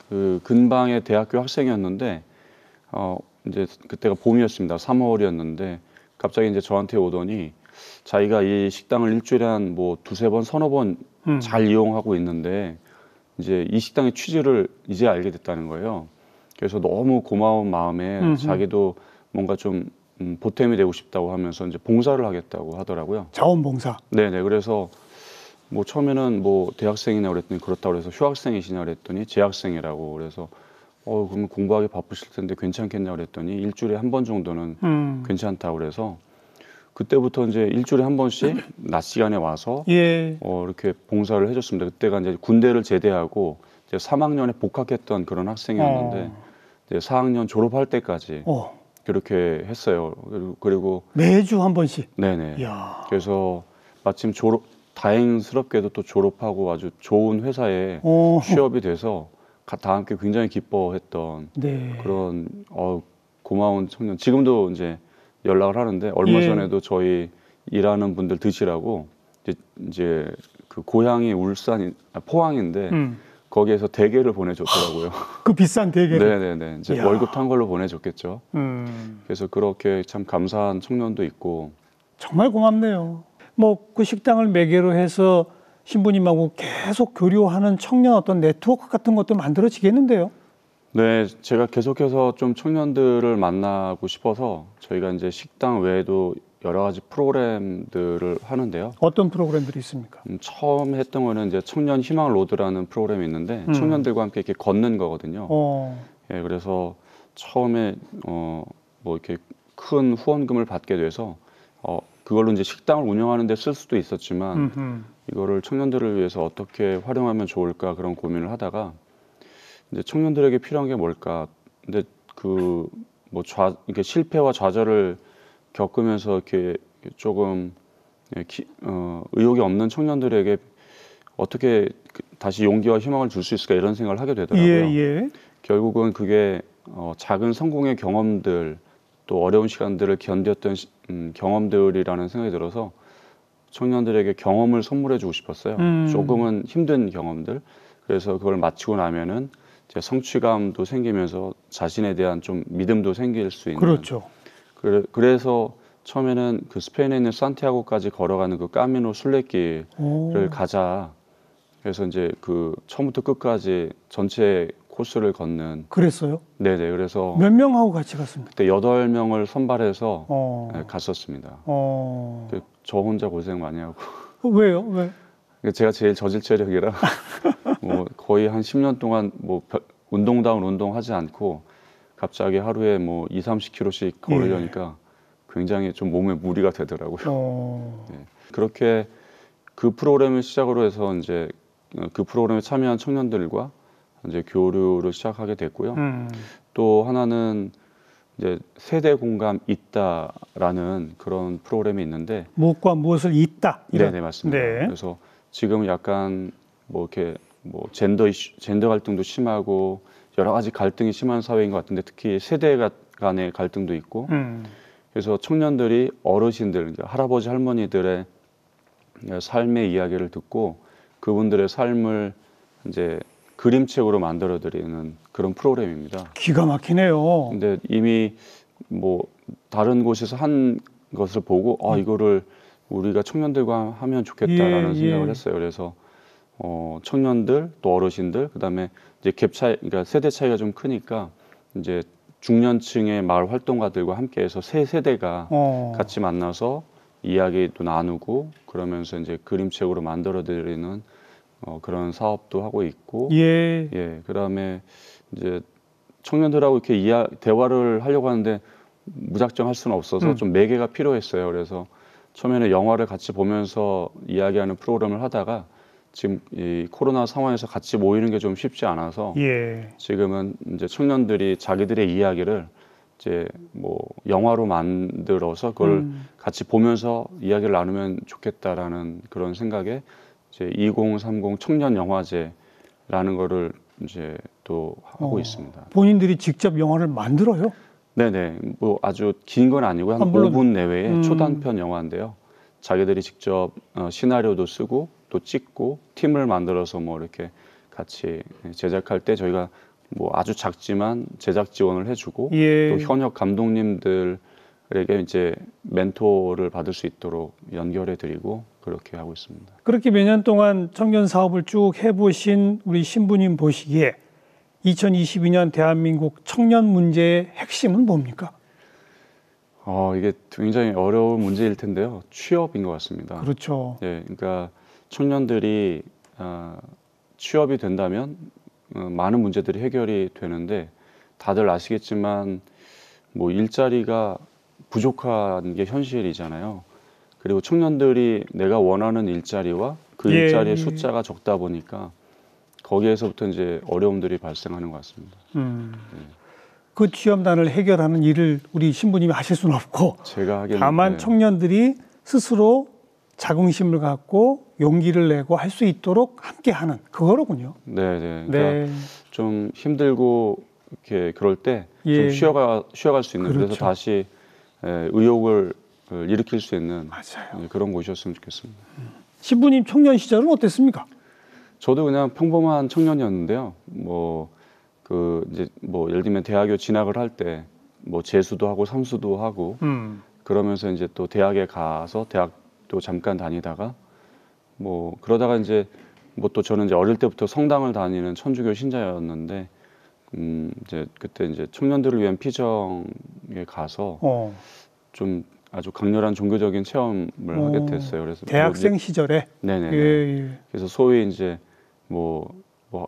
그 근방의 대학교 학생이었는데 이제 그때가 봄이었습니다. 3월이었는데 갑자기 이제 저한테 오더니 자기가 이 식당을 일주일에 한 뭐 두세 번, 서너 번 잘 이용하고 있는데 이제 이 식당의 취지를 이제 알게 됐다는 거예요. 그래서 너무 고마운 마음에 자기도 뭔가 좀 보탬이 되고 싶다고 하면서 이제 봉사를 하겠다고 하더라고요. 자원봉사. 네네. 그래서 뭐 처음에는 뭐 대학생이냐 그랬더니 그렇다고 그래서 휴학생이시냐 그랬더니 재학생이라고 그래서 그러면 공부하기 바쁘실 텐데 괜찮겠냐 그랬더니 일주일에 한 번 정도는 괜찮다고 그래서 그때부터 이제 일주일에 한 번씩 낮 시간에 와서 예. 이렇게 봉사를 해줬습니다. 그때가 이제 군대를 제대하고 이제 3학년에 복학했던 그런 학생이었는데 이제 4학년 졸업할 때까지 그렇게 했어요. 그리고 매주 한 번씩. 네네. 이야. 그래서 마침 다행스럽게도 또 졸업하고 아주 좋은 회사에 취업이 돼서 다 함께 굉장히 기뻐했던 네. 그런 고마운 청년. 지금도 이제 연락을 하는데 얼마 전에도 저희 일하는 분들 드시라고 이제 그 고향이 포항인데 거기에서 대게를 보내줬더라고요. 그 비싼 대게를. 네네네. 이제 이야. 월급 탄 걸로 보내줬겠죠. 그래서 그렇게 참 감사한 청년도 있고. 정말 고맙네요. 뭐 그 식당을 매개로 해서 신부님하고 계속 교류하는 청년 어떤 네트워크 같은 것도 만들어지겠는데요? 네, 제가 계속해서 좀 청년들을 만나고 싶어서 저희가 이제 식당 외에도 여러 가지 프로그램들을 하는데요. 어떤 프로그램들이 있습니까? 처음 했던 거는 이제 청년 희망 로드라는 프로그램이 있는데 청년들과 함께 이렇게 걷는 거거든요. 예, 그래서 처음에 뭐 이렇게 큰 후원금을 받게 돼서 그걸로 이제 식당을 운영하는 데 쓸 수도 있었지만 이거를 청년들을 위해서 어떻게 활용하면 좋을까 그런 고민을 하다가 이제 청년들에게 필요한 게 뭘까? 근데 그 뭐 이렇게 실패와 좌절을 겪으면서 이렇게 조금 의욕이 없는 청년들에게 어떻게 다시 용기와 희망을 줄 수 있을까 이런 생각을 하게 되더라고요. 예. 결국은 그게 작은 성공의 경험들 또 어려운 시간들을 견뎠던 경험들이라는 생각이 들어서 청년들에게 경험을 선물해 주고 싶었어요. 조금은 힘든 경험들. 그래서 그걸 마치고 나면은 이제 성취감도 생기면서 자신에 대한 좀 믿음도 생길 수 있는. 그렇죠. 그래서 처음에는 그 스페인에 있는 산티아고까지 걸어가는 그 까미노 순례길을 가자. 그래서 이제 그 처음부터 끝까지 전체 코스를 걷는. 그랬어요? 네네. 그래서 몇 명하고 같이 갔습니까? 그때 8명을 선발해서 어. 갔었습니다. 어. 저 혼자 고생 많이 하고. 왜요? 왜? 제가 제일 저질 체력이라 뭐 거의 한 10년 동안 뭐 운동다운 운동하지 않고 갑자기 하루에 뭐 2, 30km씩 걸으려니까 굉장히 좀 몸에 무리가 되더라고요. 네. 그렇게 그 프로그램을 시작으로 해서 이제 그 프로그램에 참여한 청년들과 이제 교류를 시작하게 됐고요. 또 하나는 이제 세대 공감 있다라는 그런 프로그램이 있는데 무엇과 무엇을 잇다. 네네 맞습니다. 네. 그래서 지금 약간 뭐 이렇게 뭐 젠더 갈등도 심하고 여러 가지 갈등이 심한 사회인 것 같은데 특히 세대 간의 갈등도 있고 그래서 청년들이 어르신들 그러니까 할아버지 할머니들의 삶의 이야기를 듣고 그분들의 삶을 이제 그림책으로 만들어드리는 그런 프로그램입니다. 기가 막히네요. 근데 이미 뭐 다른 곳에서 한 것을 보고 이거를 우리가 청년들과 하면 좋겠다라는 생각을 했어요. 그래서 청년들 또 어르신들 그다음에 이제 갭 차이 그러니까 세대 차이가 좀 크니까 이제 중년층의 마을 활동가들과 함께해서 세 세대가 같이 만나서 이야기도 나누고 그러면서 이제 그림책으로 만들어드리는 그런 사업도 하고 있고 그다음에 이제 청년들하고 이렇게 대화를 하려고 하는데 무작정 할 수는 없어서 좀 매개가 필요했어요. 그래서 처음에는 영화를 같이 보면서 이야기하는 프로그램을 하다가 지금 이 코로나 상황에서 같이 모이는 게 좀 쉽지 않아서 지금은 이제 청년들이 자기들의 이야기를 이제 뭐 영화로 만들어서 그걸 같이 보면서 이야기를 나누면 좋겠다라는 그런 생각에 이제 2030 청년 영화제라는 거를 이제 또 하고 있습니다. 본인들이 직접 영화를 만들어요? 네네. 뭐 아주 긴 건 아니고 한 5분 내외의 초단편 영화인데요. 자기들이 직접 시나리오도 쓰고 또 찍고 팀을 만들어서 뭐 이렇게 같이 제작할 때 저희가 뭐 아주 작지만 제작 지원을 해주고 또 현역 감독님들에게 이제 멘토를 받을 수 있도록 연결해드리고 그렇게 하고 있습니다. 그렇게 몇 년 동안 청년 사업을 쭉 해보신 우리 신부님 보시기에 2022년 대한민국 청년 문제의 핵심은 뭡니까? 이게 굉장히 어려운 문제일 텐데요. 취업인 것 같습니다. 그렇죠. 네, 그러니까 청년들이 취업이 된다면 많은 문제들이 해결이 되는데 다들 아시겠지만 뭐 일자리가 부족한 게 현실이잖아요. 그리고 청년들이 내가 원하는 일자리와 그 일자리의 숫자가 적다 보니까 거기에서부터 이제 어려움들이 발생하는 것 같습니다. 그 취업난을 해결하는 일을 우리 신부님이 하실 수는 없고 제가 하긴, 다만 청년들이 스스로 자긍심을 갖고 용기를 내고 할 수 있도록 함께하는 그거로군요. 네네. 그러니까 좀 힘들고 이렇게 그럴 때 좀 쉬어갈 수 있는 그래서 다시 의욕을 일으킬 수 있는 그런 곳이었으면 좋겠습니다. 신부님 청년 시절은 어땠습니까? 저도 그냥 평범한 청년이었는데요. 이제 예를 들면 대학교 진학을 할 때 뭐 재수도 하고 삼수도 하고 그러면서 이제 또 대학에 가서 대학도 잠깐 다니다가 뭐 그러다가 이제 뭐 또 저는 이제 어릴 때부터 성당을 다니는 천주교 신자였는데 이제 그때 이제 청년들을 위한 피정에 가서 좀 아주 강렬한 종교적인 체험을 하게 됐어요. 그래서 대학생 시절에 네네. 그래서 소위 이제 뭐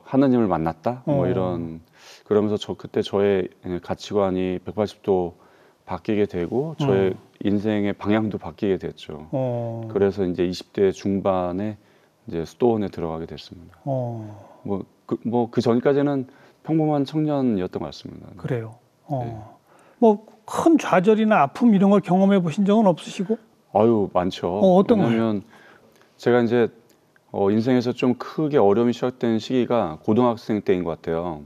하나님을 만났다 뭐 이런 그러면서 그때 저의 가치관이 180도 바뀌게 되고 저의 인생의 방향도 바뀌게 됐죠. 그래서 이제 20대 중반에 이제 수도원에 들어가게 됐습니다. 그 전까지는 평범한 청년이었던 것 같습니다. 그래요. 뭐 큰 좌절이나 아픔 이런 걸 경험해 보신 적은 없으시고? 많죠. 어떤 왜냐면 제가 이제 인생에서 좀 크게 어려움이 시작된 시기가 고등학생 때인 것 같아요.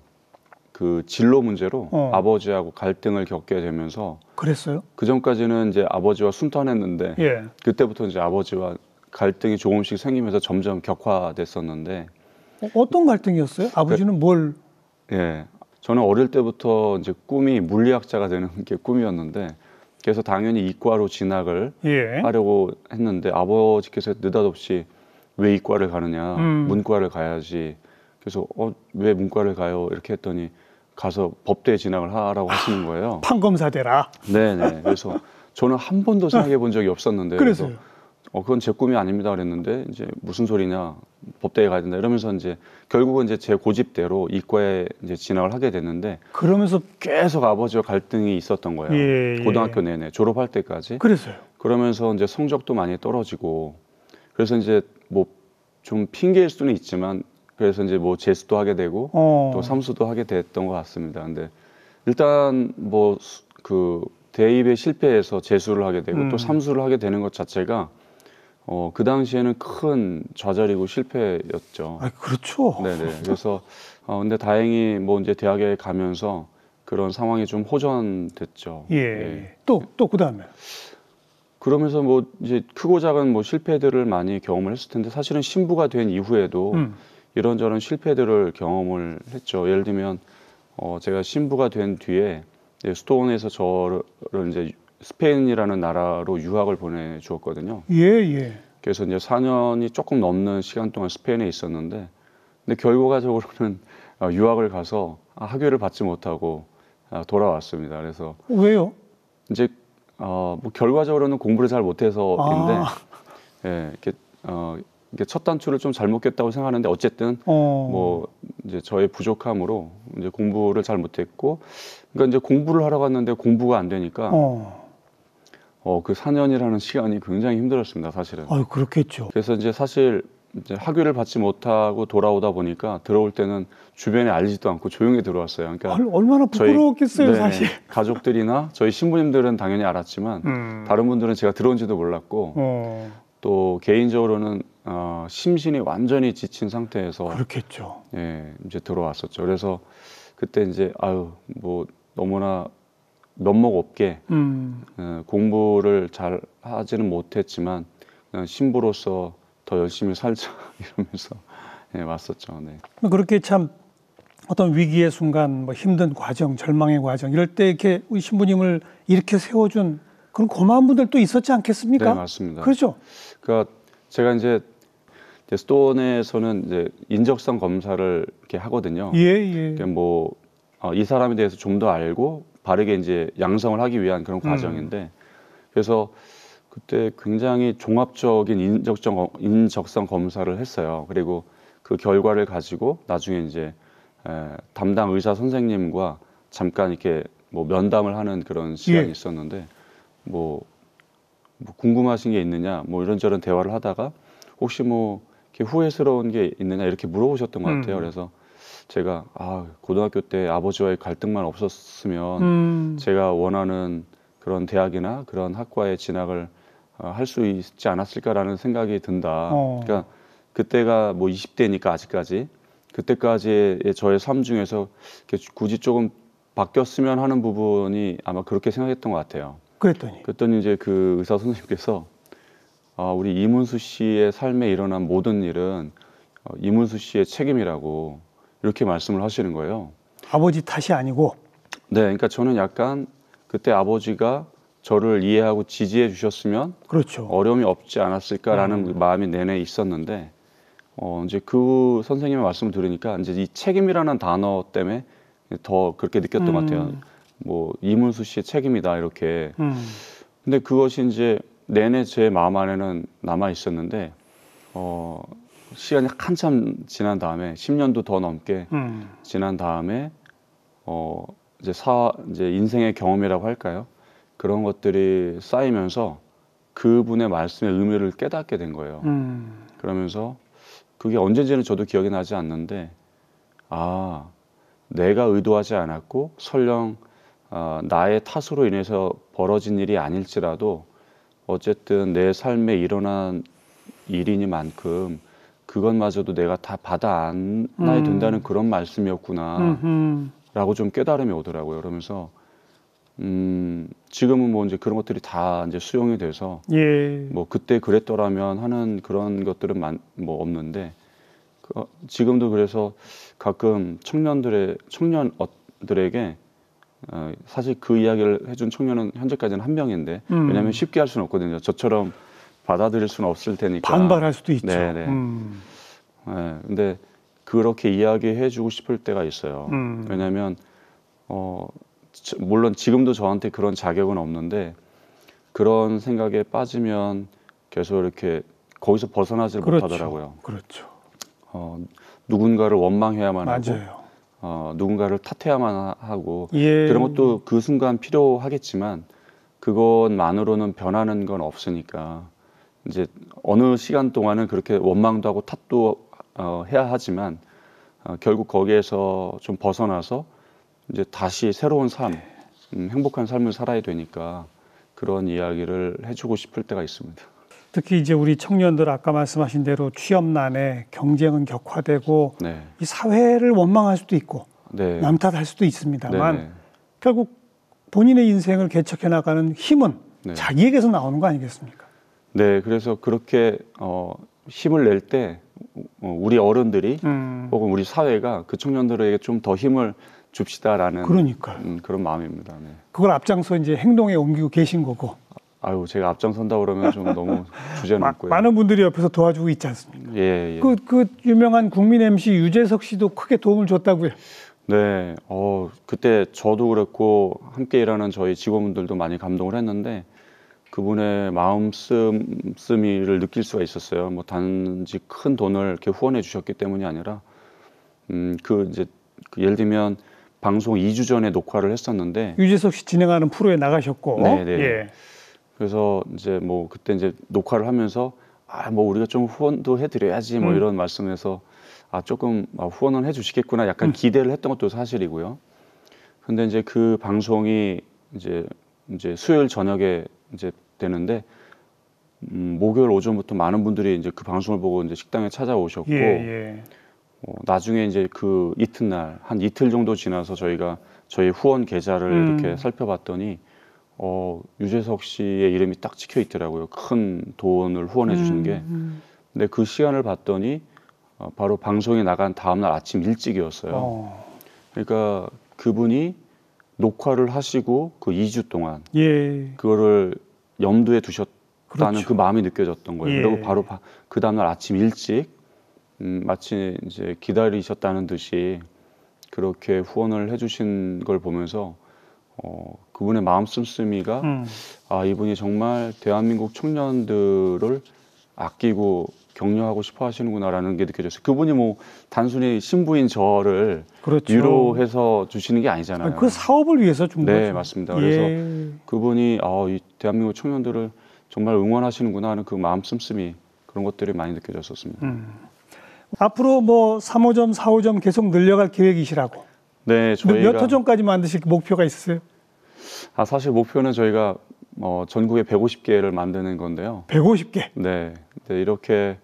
그 진로 문제로 아버지하고 갈등을 겪게 되면서. 그랬어요? 그 전까지는 이제 아버지와 순탄했는데 그때부터 이제 아버지와 갈등이 조금씩 생기면서 점점 격화됐었는데. 어떤 갈등이었어요? 아버지는 뭘? 저는 어릴 때부터 이제 꿈이 물리학자가 되는 게 꿈이었는데 그래서 당연히 이과로 진학을 하려고 했는데 아버지께서 느닷없이 왜 이과를 가느냐 문과를 가야지 그래서 왜 문과를 가요? 이렇게 했더니 가서 법대에 진학을 하라고 하시는 거예요. 판검사 되라. 네네. 그래서 저는 한 번도 생각해 본 적이 없었는데 그래서요. 그래서 그건 제 꿈이 아닙니다 그랬는데 이제 무슨 소리냐 법대에 가야 된다 이러면서 이제 결국은 이제 제 고집대로 이과에 이제 진학을 하게 됐는데 그러면서 계속 아버지와 갈등이 있었던 거예요. 예, 예. 고등학교 내내 졸업할 때까지. 그래서요. 그러면서 이제 성적도 많이 떨어지고 그래서 이제 뭐 좀 핑계일 수는 있지만 그래서 이제 뭐 재수도 하게 되고 또 삼수도 하게 됐던 것 같습니다. 근데 일단 뭐 그 대입에 실패해서 재수를 하게 되고 또 삼수를 하게 되는 것 자체가 그 당시에는 큰 좌절이고 실패였죠. 아, 그렇죠. 네네. 그래서 근데 다행히 뭐 이제 대학에 가면서 그런 상황이 좀 호전됐죠. 예. 또 그다음에. 그러면서 뭐 이제 크고 작은 뭐 실패들을 많이 경험을 했을 텐데 사실은 신부가 된 이후에도 이런저런 실패들을 경험을 했죠. 예를 들면 제가 신부가 된 뒤에 이제 스톤에서 저를 이제 스페인이라는 나라로 유학을 보내주었거든요. 예. 그래서 이제 4년이 조금 넘는 시간 동안 스페인에 있었는데, 근데 결과적으로는 유학을 가서 학위를 받지 못하고 돌아왔습니다. 그래서 왜요? 이제 뭐 결과적으로는 공부를 잘 못해서인데, 예, 이렇게 첫 단추를 좀 잘못 꼈다고 생각하는데 어쨌든 뭐 이제 저의 부족함으로 이제 공부를 잘 못했고, 그러니까 이제 공부를 하러 갔는데 공부가 안 되니까 그 4년이라는 시간이 굉장히 힘들었습니다, 사실은. 그렇겠죠. 그래서 이제 사실 이제 학위를 받지 못하고 돌아오다 보니까 들어올 때는 주변에 알지도 않고 조용히 들어왔어요. 그러니까 얼마나 부끄러웠겠어요, 네네, 사실. 가족들이나 저희 신부님들은 당연히 알았지만 다른 분들은 제가 들어온지도 몰랐고 또 개인적으로는 심신이 완전히 지친 상태에서 그렇겠죠. 예, 이제 들어왔었죠. 그래서 그때 이제 뭐 너무나 면목 없게 공부를 잘 하지는 못했지만 그냥 신부로서 더 열심히 살자 이러면서 예, 왔었죠. 네. 그렇게 참 어떤 위기의 순간, 뭐 힘든 과정, 절망의 과정 이럴 때 이렇게 우리 신부님을 이렇게 세워준 그런 고마운 분들도 있었지 않겠습니까? 네, 맞습니다. 그렇죠. 그러니까 제가 이제 스톤에서는 이제 인적성 검사를 이렇게 하거든요. 예. 그러니까 뭐 이 사람에 대해서 좀 더 알고 바르게 이제 양성을 하기 위한 그런 과정인데, 그래서 그때 굉장히 종합적인 인적성 검사를 했어요. 그리고 그 결과를 가지고 나중에 이제 담당 의사 선생님과 잠깐 이렇게 뭐 면담을 하는 그런 시간이 있었는데, 뭐 궁금하신 게 있느냐, 뭐 이런저런 대화를 하다가 혹시 뭐 이렇게 후회스러운 게 있느냐 이렇게 물어보셨던 것 같아요. 그래서 제가 고등학교 때 아버지와의 갈등만 없었으면 제가 원하는 그런 대학이나 그런 학과에 진학을 할 수 있지 않았을까라는 생각이 든다. 그러니까 그때가 뭐 20대니까 아직까지 그때까지의 저의 삶 중에서 굳이 조금 바뀌었으면 하는 부분이 아마 그렇게 생각했던 것 같아요. 그랬더니 이제 그 의사 선생님께서 우리 이문수 씨의 삶에 일어난 모든 일은 이문수 씨의 책임이라고 이렇게 말씀을 하시는 거예요. 아버지 탓이 아니고. 네, 그러니까 저는 약간 그때 아버지가 저를 이해하고 지지해 주셨으면 그렇죠. 어려움이 없지 않았을까라는 마음이 내내 있었는데 이제 그 선생님의 말씀을 들으니까 이제 이 책임이라는 단어 때문에 더 그렇게 느꼈던 것 같아요. 뭐 이문수 씨의 책임이다 이렇게. 근데 그것이 이제 내내 제 마음 안에는 남아 있었는데 시간이 한참 지난 다음에 10년도 더 넘게 지난 다음에 이제 인생의 경험이라고 할까요? 그런 것들이 쌓이면서 그분의 말씀의 의미를 깨닫게 된 거예요. 그러면서 그게 언제인지는 저도 기억이 나지 않는데 내가 의도하지 않았고 설령 나의 탓으로 인해서 벌어진 일이 아닐지라도 어쨌든 내 삶에 일어난 일이니만큼 그것마저도 내가 다 받아 안아야 된다는 그런 말씀이었구나 라고 좀 깨달음이 오더라고요. 그러면서 지금은 뭐 이제 그런 것들이 다 이제 수용이 돼서 뭐 그때 그랬더라면 하는 그런 것들은 뭐 없는데 지금도 그래서 가끔 청년들에게 사실 그 이야기를 해준 청년은 현재까지는 한 명인데 왜냐하면 쉽게 할 수는 없거든요. 저처럼 받아들일 수는 없을 테니까 반발할 수도 있죠. 네네. 근데 그렇게 이야기해주고 싶을 때가 있어요. 왜냐하면 물론 지금도 저한테 그런 자격은 없는데 그런 생각에 빠지면 계속 이렇게 거기서 벗어나질 못하더라고요. 그렇죠. 누군가를 원망해야만 하고 맞아요. 누군가를 탓해야만 하고 예. 그런 것도 그 순간 필요하겠지만 그것만으로는 변하는 건 없으니까 이제 어느 시간 동안은 그렇게 원망도 하고 탓도 해야 하지만 결국 거기에서 좀 벗어나서 이제 다시 새로운 삶, 행복한 삶을 살아야 되니까 그런 이야기를 해주고 싶을 때가 있습니다. 특히 이제 우리 청년들 아까 말씀하신 대로 취업난에 경쟁은 격화되고 네, 이 사회를 원망할 수도 있고 네, 남 탓할 수도 있습니다만 네, 결국 본인의 인생을 개척해 나가는 힘은 네. 자기에게서 나오는 거 아니겠습니까? 네. 그래서 그렇게 힘을 낼 때 우리 어른들이 혹은 우리 사회가 그 청년들에게 좀 더 힘을 줍시다라는 그러니까요. 그런 마음입니다. 네. 그걸 앞장서 이제 행동에 옮기고 계신 거고 아유, 제가 앞장선다 그러면 좀 너무 주제 넘고요. 많은 분들이 옆에서 도와주고 있지 않습니까? 예, 예. 그 유명한 국민 MC 유재석 씨도 크게 도움을 줬다고요. 네, 그때 저도 그랬고 함께 일하는 저희 직원분들도 많이 감동을 했는데 그분의 마음씀이를 느낄 수가 있었어요. 뭐 단지 큰 돈을 이렇게 후원해 주셨기 때문이 아니라 예를 들면 방송 2주 전에 녹화를 했었는데 유재석 씨 진행하는 프로에 나가셨고, 네, 네. 예. 그래서 이제 뭐 그때 이제 녹화를 하면서 뭐 우리가 좀 후원도 해드려야지 뭐 이런 말씀에서 조금 후원은 해주시겠구나 약간 기대를 했던 것도 사실이고요. 근데 이제 그 방송이 이제 수요일 저녁에 이제 되는데 목요일 오전부터 많은 분들이 이제 그 방송을 보고 이제 식당에 찾아오셨고 예. 나중에 이제 그 이튿날 한 이틀 정도 지나서 저희가 저희 후원 계좌를 이렇게 살펴봤더니 유재석 씨의 이름이 딱 찍혀 있더라고요. 큰 돈을 후원해 주신 게. 근데 그 시간을 봤더니 바로 방송이 나간 다음날 아침 일찍이었어요. 그러니까 그분이 녹화를 하시고 그 2주 동안 예. 그거를 염두에 두셨다는 그렇죠. 그 마음이 느껴졌던 거예요. 예. 그리고 바로 그 다음날 아침 일찍 마치 이제 기다리셨다는 듯이 그렇게 후원을 해주신 걸 보면서 그분의 마음 씀씀이가 이분이 정말 대한민국 청년들을 아끼고 격려하고 싶어 하시는구나라는 게 느껴졌어요. 그분이 뭐 단순히 신부인 저를 그렇죠. 위로해서 주시는 게 아니잖아요. 그 사업을 위해서 준 거죠. 네, 맞습니다. 그래서 그분이 이 대한민국 청년들을 정말 응원하시는구나 하는 그 마음 씀씀이 그런 것들이 많이 느껴졌었습니다. 앞으로 뭐 3호점, 4호점 계속 늘려갈 계획이시라고. 네, 저희가 몇 호점까지 만드실 목표가 있으세요? 사실 목표는 저희가 전국에 150개를 만드는 건데요. 150개. 네, 이렇게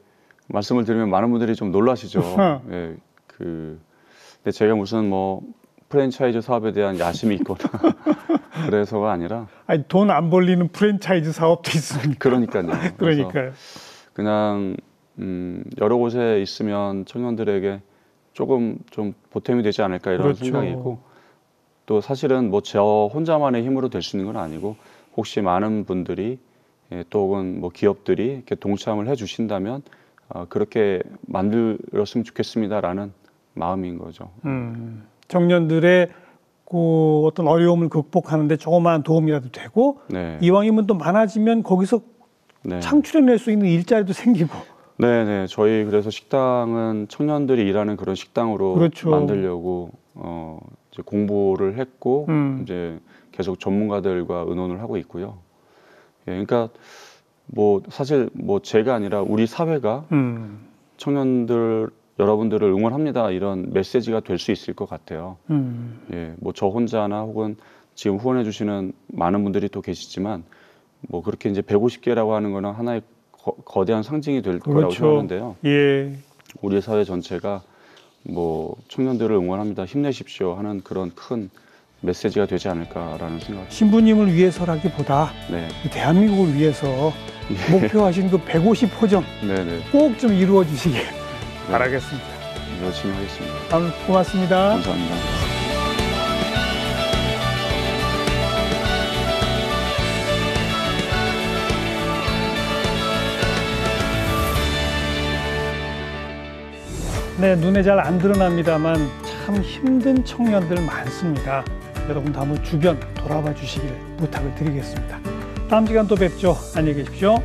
말씀을 드리면 많은 분들이 좀 놀라시죠. 네, 근데 제가 무슨 뭐 프랜차이즈 사업에 대한 야심이 있거나 그래서가 아니라 아니, 돈 안 벌리는 프랜차이즈 사업도 있습니까? 그러니까요. 그러니까요. 그냥 여러 곳에 있으면 청년들에게 조금 좀 보탬이 되지 않을까 이런 그렇죠. 생각이고 또 사실은 뭐 저 혼자만의 힘으로 될 수 있는 건 아니고 혹시 많은 분들이 또 혹은 뭐 기업들이 이렇게 동참을 해주신다면 그렇게 만들었으면 좋겠습니다라는 마음인 거죠. 청년들의 그 어떤 어려움을 극복하는데 조그마한 도움이라도 되고 네. 이왕이면 또 많아지면 거기서 네. 창출해낼 수 있는 일자리도 생기고. 네. 저희 그래서 식당은 청년들이 일하는 그런 식당으로 그렇죠. 만들려고 이제 공부를 했고 이제 계속 전문가들과 의논을 하고 있고요. 예, 그러니까 뭐 사실 뭐 제가 아니라 우리 사회가 청년들 여러분들을 응원합니다 이런 메시지가 될 수 있을 것 같아요. 예, 뭐 저 혼자나 혹은 지금 후원해 주시는 많은 분들이 또 계시지만 뭐 그렇게 이제 150개라고 하는 거는 하나의 거대한 상징이 될 거라고 그렇죠. 생각하는데요. 예. 우리 사회 전체가 뭐 청년들을 응원합니다, 힘내십시오 하는 그런 큰 메시지가 되지 않을까라는 생각. 신부님을 위해서라기보다 네, 대한민국을 위해서 목표하신 그 150호점 네. 꼭 좀 이루어 주시길 바라겠습니다. 열심히 하겠습니다. 오늘 고맙습니다. 감사합니다. 네, 눈에 잘 안 드러납니다만 참 힘든 청년들 많습니다. 여러분도 한번 주변 돌아봐 주시길 부탁을 드리겠습니다. 다음 시간 또 뵙죠. 안녕히 계십시오.